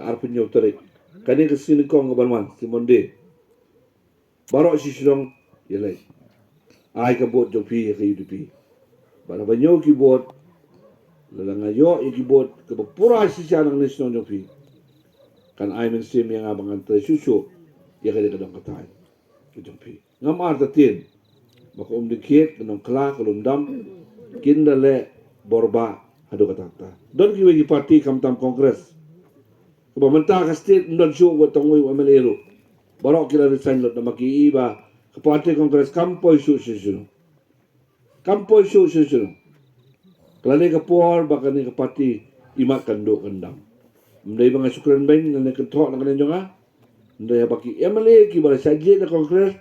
arpin nyo tarik. Kani kesini kong kabanwan, si Monde. Barok si Shnong, yalay. Ay kabot jong pi, kayo di pi. Bara banyo kibot, lalangayo, ikibot, kapagpura si siya ng nisnong jong pi. Kan ay mensim yang abang antay susu, ya kaya kadang katay. Jong pi. Ngam artatin, baka umdikit, kanong kla, kalundam, kindale, borba, hado katata. Don kiwi parti kamtam kongres. Pemantah ke state ndon show buat tangui wa melero. Barok kila resign lot na makiiba ke parti kongres kampoi su. Kampoi su. Kelani ke por baka ni ke parti imat kando kendam. Mendai bang sukran bang ngane kentok nang jonga. Mendai baki MLA ki bala saje na kongres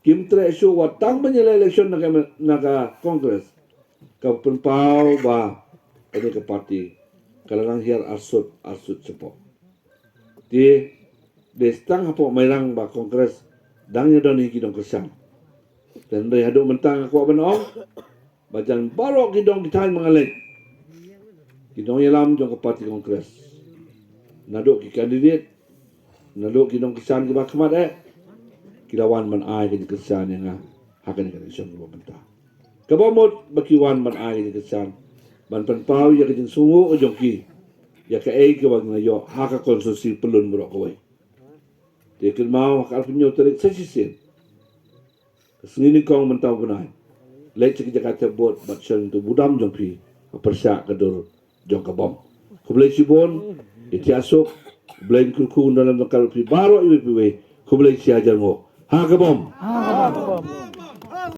kim tre show wa tang menyela election naga kongres. Ka penpau ba ini ke parti kalangan hiar arsut sepok. Di stang hapo Mairang ba kongres dangnya doni kidong kesam. Dan dari haduk mentang aku benong bajan barok kidong ditain mengalek. Kidong yalam jong ke parti kongres. Naduk ki kandidat, naduk kidong kesan ke bakmat kilawan man ai ke kesan yang hakan ke election ke mentah. Kabamot bakiwan man ai ke kesan. Ban penpau ya ke sungu ke jongki. Ya ke ai ke bang nayo haka konstruksi pelun buruk kawai. Dia ken mau hak alpunyo tarik sesisin. Kesini kong mentau benai. Lek cek Jakarta bot batsan tu budam jongpi. Persak kedur jong kabom. Kublai sibon iti asuk blain kurku dalam lokal pi baro iwi piwe kublai si ajar mo. Ha kabom.